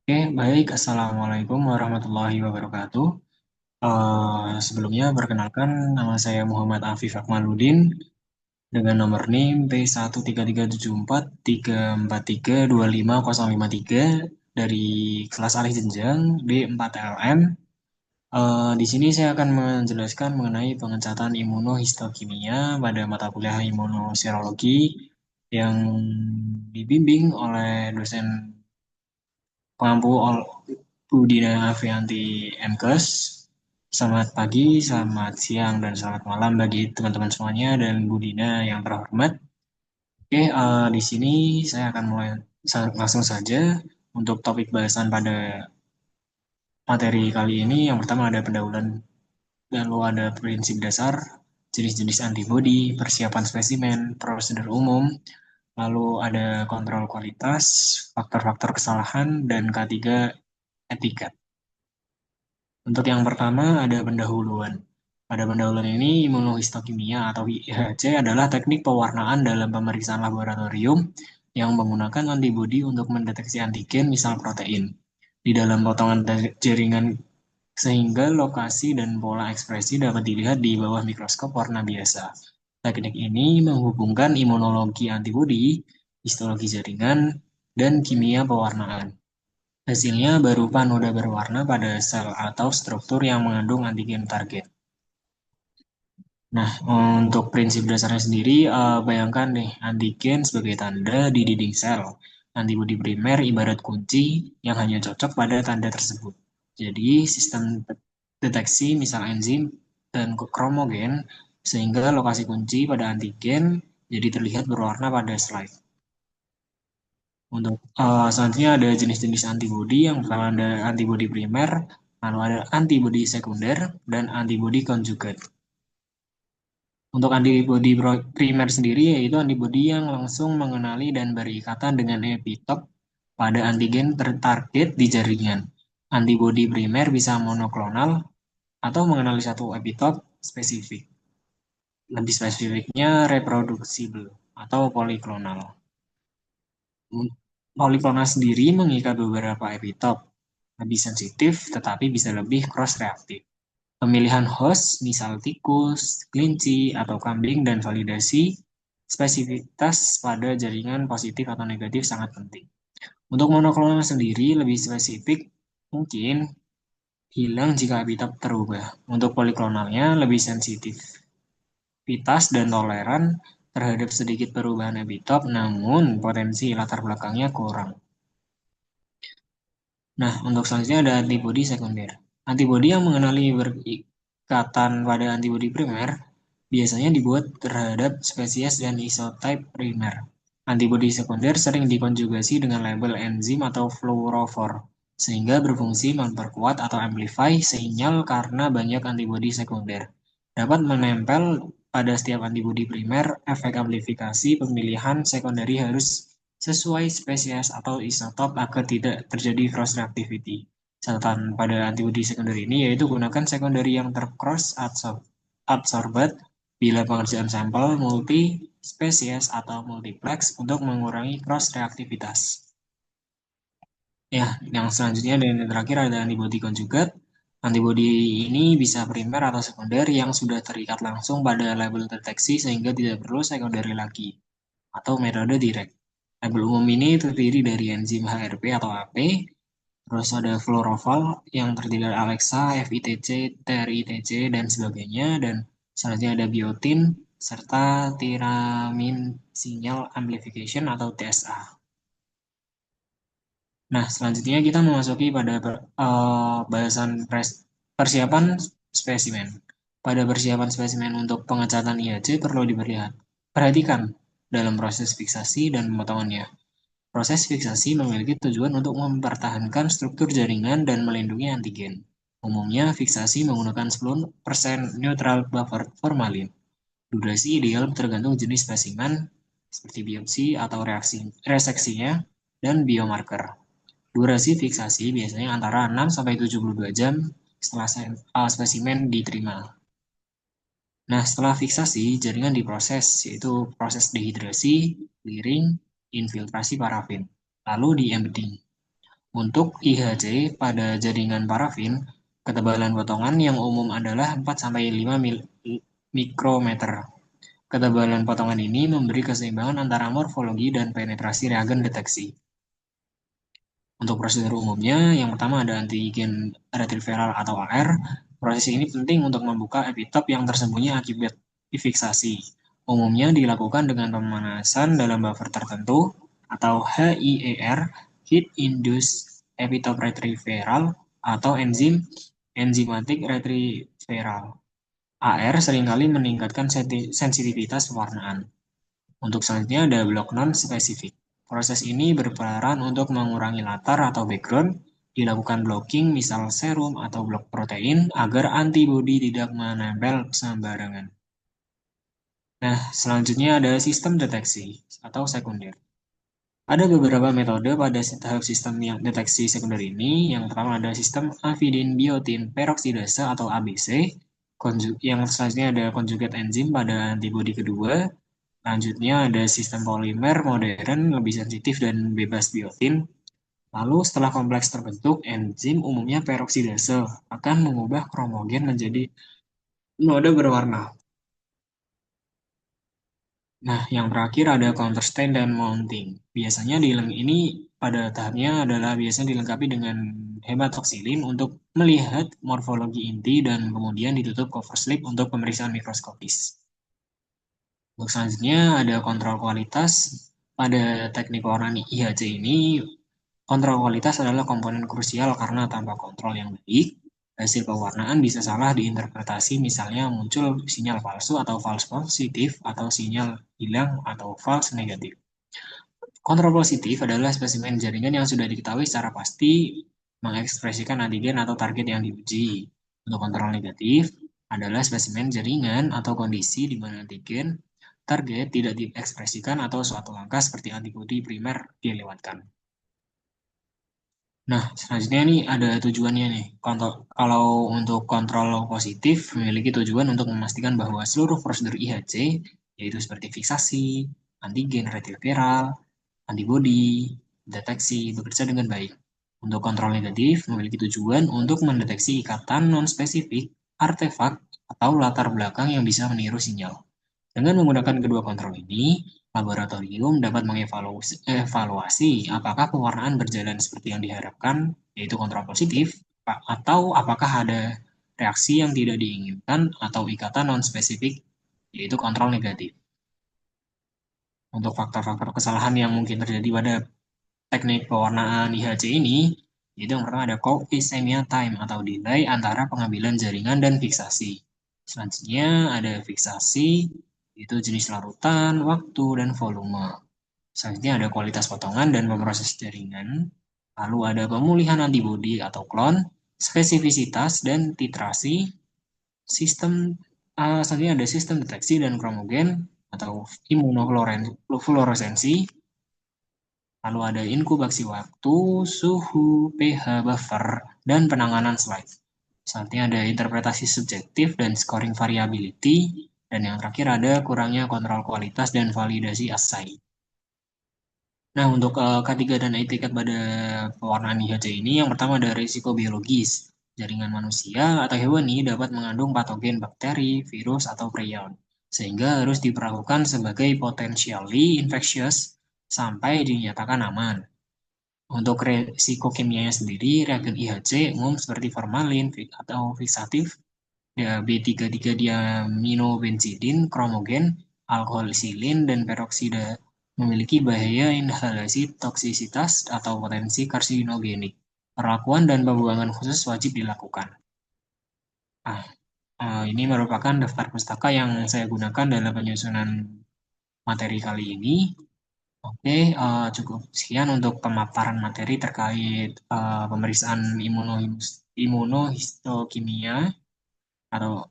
Oke, baik. Assalamualaikum warahmatullahi wabarakatuh. Sebelumnya, perkenalkan nama saya Muhammad Afif Akmaluddin dengan nomor NIM P133743253250553 dari kelas alih jenjang D4LM. Di sini saya akan menjelaskan mengenai pengecatan imunohistokimia pada mata kuliah imunoserologi yang dibimbing oleh dosen pengampu Budina Avianti MKes. Selamat pagi, selamat siang, dan selamat malam bagi teman-teman semuanya dan Budina yang terhormat. Oke, di sini saya akan mulai langsung saja untuk topik bahasan pada materi kali ini. Yang pertama ada pendahuluan dan lalu ada prinsip dasar, jenis-jenis antibodi, persiapan spesimen, prosedur umum, lalu ada kontrol kualitas, faktor-faktor kesalahan, dan ketiga etika. Untuk yang pertama ada pendahuluan. Pada pendahuluan ini imunohistokimia atau IHC adalah teknik pewarnaan dalam pemeriksaan laboratorium yang menggunakan antibodi untuk mendeteksi antigen misal protein di dalam potongan jaringan sehingga lokasi dan pola ekspresi dapat dilihat di bawah mikroskop warna biasa. Teknik ini menghubungkan imunologi antibodi, histologi jaringan, dan kimia pewarnaan. Hasilnya berupa noda berwarna pada sel atau struktur yang mengandung antigen target. Nah, untuk prinsip dasarnya sendiri, bayangkan nih, antigen sebagai tanda di dinding sel. Antibodi primer ibarat kunci yang hanya cocok pada tanda tersebut. Jadi, sistem deteksi misal enzim dan kromogen, sehingga lokasi kunci pada antigen jadi terlihat berwarna pada slide. Untuk selanjutnya ada jenis-jenis antibodi. Yang pertama ada antibodi primer, lalu ada antibodi sekunder, dan antibodi konjugat. Untuk antibodi primer sendiri yaitu antibodi yang langsung mengenali dan berikatan dengan epitop pada antigen tertarget di jaringan. Antibodi primer bisa monoklonal atau mengenali satu epitop spesifik. Lebih spesifiknya reproducible atau poliklonal. Poliklonal sendiri mengikat beberapa epitop, lebih sensitif tetapi bisa lebih cross-reaktif. Pemilihan host, misal tikus, kelinci, atau kambing, dan validasi spesifitas pada jaringan positif atau negatif sangat penting. Untuk monoklonal sendiri lebih spesifik, mungkin hilang jika epitop terubah. Untuk poliklonalnya lebih sensitivitas dan toleran terhadap sedikit perubahan epitop, namun potensi latar belakangnya kurang. Nah, untuk selanjutnya ada antibodi sekunder. Antibodi yang mengenali berikatan pada antibodi primer biasanya dibuat terhadap spesies dan isotype primer. Antibodi sekunder sering dikonjugasi dengan label enzim atau fluorophore, sehingga berfungsi memperkuat atau amplify sinyal karena banyak antibodi sekunder. Dapat menempel pada setiap antibodi primer, efek amplifikasi pemilihan sekunderi harus sesuai spesies atau isotop agar tidak terjadi cross reactivity. Catatan pada antibodi sekunder ini yaitu gunakan sekunderi yang tercross absorbed bila pengerjaan sampel multi spesies atau multiplex untuk mengurangi cross reaktivitas. Ya, yang selanjutnya dan yang terakhir ada antibodi konjugat. Antibodi ini bisa primer atau sekunder yang sudah terikat langsung pada label deteksi sehingga tidak perlu sekunderi lagi atau metode direct. Label umum ini terdiri dari enzim HRP atau AP, terus ada fluorophore yang terdiri dari Alexa, FITC, TRITC, dan sebagainya, dan selanjutnya ada biotin, serta tiramin sinyal amplification atau TSA. Nah, selanjutnya kita memasuki pada bahasan persiapan spesimen. Pada persiapan spesimen untuk pengecatan IHC perlu perhatikan dalam proses fiksasi dan pemotongannya. Proses fiksasi memiliki tujuan untuk mempertahankan struktur jaringan dan melindungi antigen. Umumnya, fiksasi menggunakan 10% neutral buffer formalin. Durasi ideal tergantung jenis spesimen, seperti biopsi atau reseksinya, dan biomarker. Durasi fiksasi biasanya antara 6-72 jam setelah spesimen diterima. Nah, setelah fiksasi, jaringan diproses, yaitu proses dehidrasi, clearing, infiltrasi parafin, lalu di-embedding. Untuk IHC pada jaringan parafin, ketebalan potongan yang umum adalah 4-5 mikrometer. Ketebalan potongan ini memberi keseimbangan antara morfologi dan penetrasi reagen deteksi. Untuk prosedur umumnya, yang pertama ada antigen retroviral atau AR. Proses ini penting untuk membuka epitop yang tersembunyi akibat fiksasi. Umumnya dilakukan dengan pemanasan dalam buffer tertentu atau HIER, Heat Induced Epitope Retrieval, atau enzimatic retrieval. AR seringkali meningkatkan sensitivitas pewarnaan. Untuk selanjutnya ada blok non-spesifik. Proses ini berperan untuk mengurangi latar atau background, dilakukan blocking misal serum atau blok protein agar antibodi tidak menempel sembarangan. Nah, selanjutnya ada sistem deteksi atau sekunder. Ada beberapa metode pada tahap sistem yang deteksi sekunder ini. Yang pertama ada sistem avidin biotin peroksidase atau ABC. Yang selanjutnya ada conjugate enzim pada antibodi kedua. Selanjutnya ada sistem polimer modern lebih sensitif dan bebas biotin. Lalu setelah kompleks terbentuk, enzim umumnya peroksidase akan mengubah kromogen menjadi node berwarna. Nah, yang terakhir ada counter stain dan mounting. Biasanya ini pada tahapnya adalah biasanya dilengkapi dengan hematoksilin untuk melihat morfologi inti dan kemudian ditutup cover slip untuk pemeriksaan mikroskopis. Untuk selanjutnya ada kontrol kualitas. Pada teknik pewarnaan IHC ini, kontrol kualitas adalah komponen krusial karena tanpa kontrol yang baik, hasil pewarnaan bisa salah diinterpretasi, misalnya muncul sinyal palsu atau false positif atau sinyal hilang atau false negatif. Kontrol positif adalah spesimen jaringan yang sudah diketahui secara pasti mengekspresikan antigen atau target yang diuji. Untuk kontrol negatif adalah spesimen jaringan atau kondisi di mana antigen target tidak diekspresikan atau suatu angka seperti antibodi primer dilewatkan. Nah, selanjutnya nih ada tujuannya nih. Kalau untuk kontrol positif memiliki tujuan untuk memastikan bahwa seluruh prosedur IHC, yaitu seperti fiksasi, antigen retroviral, antibodi, deteksi, bekerja dengan baik. Untuk kontrol negatif memiliki tujuan untuk mendeteksi ikatan non-spesifik, artefak, atau latar belakang yang bisa meniru sinyal. Dengan menggunakan kedua kontrol ini, laboratorium dapat mengevaluasi apakah pewarnaan berjalan seperti yang diharapkan, yaitu kontrol positif, atau apakah ada reaksi yang tidak diinginkan atau ikatan non-spesifik, yaitu kontrol negatif. Untuk faktor-faktor kesalahan yang mungkin terjadi pada teknik pewarnaan IHC ini, itu yang pertama ada coefficient time atau delay antara pengambilan jaringan dan fiksasi. Selanjutnya ada fiksasi, itu jenis larutan, waktu, dan volume. Selanjutnya ada kualitas potongan dan pemroses jaringan. Lalu ada pemulihan antibodi atau klon, spesifisitas dan titrasi, sistem selanjutnya ada sistem deteksi dan kromogen atau imunofluoresensi. Lalu ada inkubasi waktu, suhu, pH buffer, dan penanganan slide. Selanjutnya ada interpretasi subjektif dan scoring variability. Dan yang terakhir ada kurangnya kontrol kualitas dan validasi assay. Nah, untuk K3 dan etiket pada pewarnaan IHC ini, yang pertama ada risiko biologis. Jaringan manusia atau hewani dapat mengandung patogen bakteri, virus, atau prion, sehingga harus diperlakukan sebagai potentially infectious sampai dinyatakan aman. Untuk resiko kimianya sendiri, reagen IHC umum seperti formalin atau fixatif, B33 diaminobenzidin, kromogen, alkohol silin, dan peroksida memiliki bahaya inhalasi toksisitas atau potensi karsinogenik. Perlakuan dan pembuangan khusus wajib dilakukan. Ah, ini merupakan daftar pustaka yang saya gunakan dalam penyusunan materi kali ini. Oke, cukup sekian untuk pemaparan materi terkait pemeriksaan imunohistokimia atau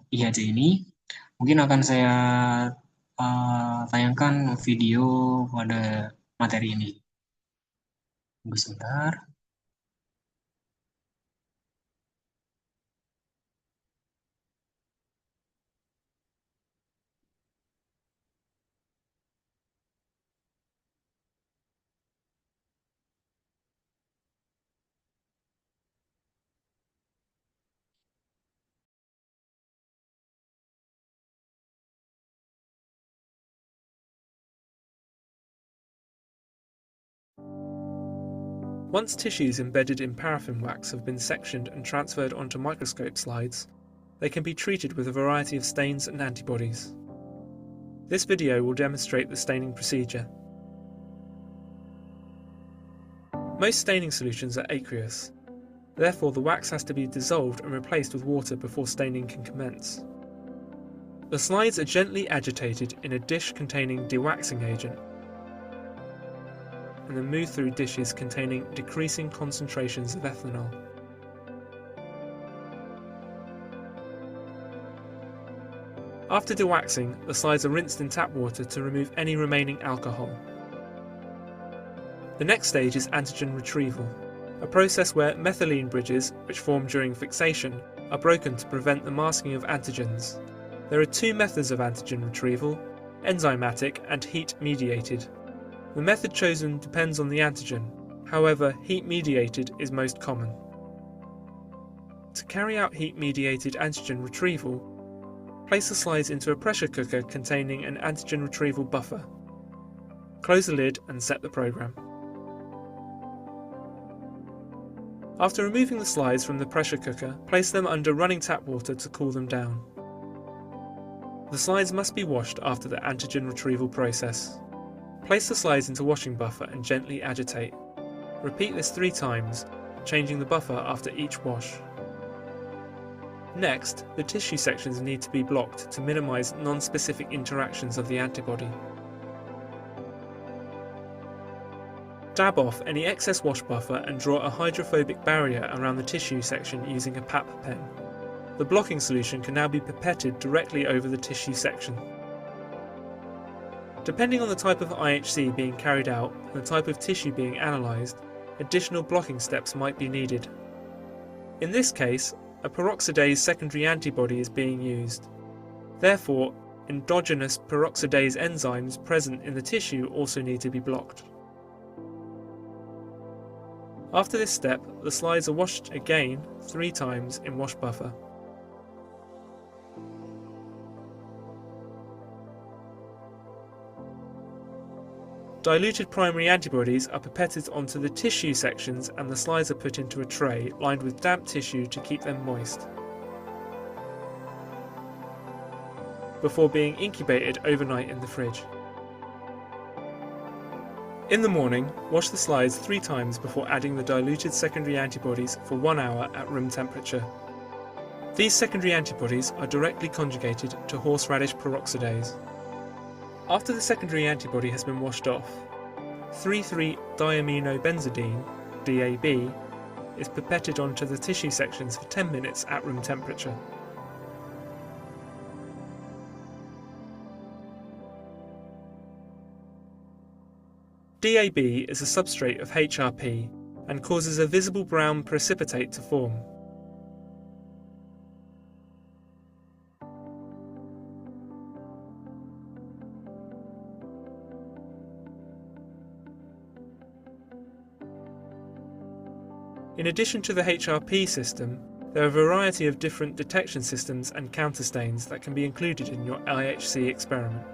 IHC ini. Mungkin akan saya tayangkan video pada materi ini. Tunggu sebentar. Once tissues embedded in paraffin wax have been sectioned and transferred onto microscope slides, they can be treated with a variety of stains and antibodies. This video will demonstrate the staining procedure. Most staining solutions are aqueous. Therefore, the wax has to be dissolved and replaced with water before staining can commence. The slides are gently agitated in a dish containing dewaxing agent, and then moved through dishes containing decreasing concentrations of ethanol. After dewaxing, the slides are rinsed in tap water to remove any remaining alcohol. The next stage is antigen retrieval, a process where methylene bridges, which form during fixation, are broken to prevent the masking of antigens. There are two methods of antigen retrieval: enzymatic and heat-mediated. The method chosen depends on the antigen, however, heat-mediated is most common. To carry out heat-mediated antigen retrieval, place the slides into a pressure cooker containing an antigen retrieval buffer. Close the lid and set the program. After removing the slides from the pressure cooker, place them under running tap water to cool them down. The slides must be washed after the antigen retrieval process. Place the slides into washing buffer and gently agitate. Repeat this 3 times, changing the buffer after each wash. Next, the tissue sections need to be blocked to minimize non-specific interactions of the antibody. Dab off any excess wash buffer and draw a hydrophobic barrier around the tissue section using a PAP pen. The blocking solution can now be pipetted directly over the tissue section. Depending on the type of IHC being carried out and the type of tissue being analysed, additional blocking steps might be needed. In this case, a peroxidase secondary antibody is being used. Therefore, endogenous peroxidase enzymes present in the tissue also need to be blocked. After this step, the slides are washed again 3 times in wash buffer. Diluted primary antibodies are pipetted onto the tissue sections and the slides are put into a tray lined with damp tissue to keep them moist, before being incubated overnight in the fridge. In the morning, wash the slides 3 times before adding the diluted secondary antibodies for 1 hour at room temperature. These secondary antibodies are directly conjugated to horseradish peroxidase. After the secondary antibody has been washed off, 3,3-diaminobenzidine, DAB, is pipetted onto the tissue sections for 10 minutes at room temperature. DAB is a substrate of HRP and causes a visible brown precipitate to form. In addition to the HRP system, there are a variety of different detection systems and counterstains that can be included in your IHC experiment.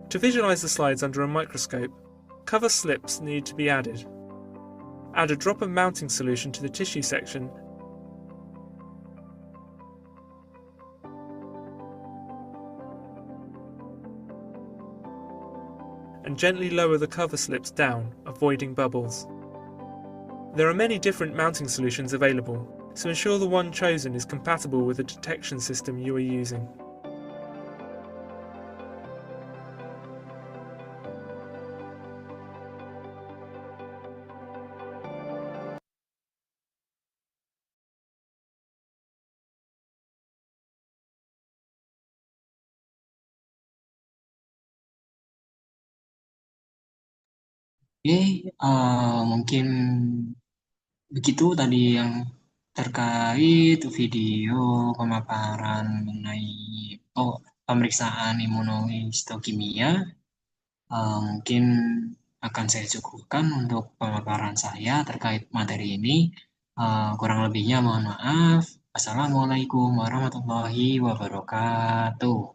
To visualise the slides under a microscope, cover slips need to be added. Add a drop of mounting solution to the tissue section and gently lower the cover slips down, avoiding bubbles. There are many different mounting solutions available, so ensure the one chosen is compatible with the detection system you are using. Oke, mungkin begitu tadi yang terkait video pemaparan mengenai pemeriksaan imunohistokimia. Mungkin akan saya cukupkan untuk pemaparan saya terkait materi ini. Kurang lebihnya mohon maaf. Assalamualaikum warahmatullahi wabarakatuh.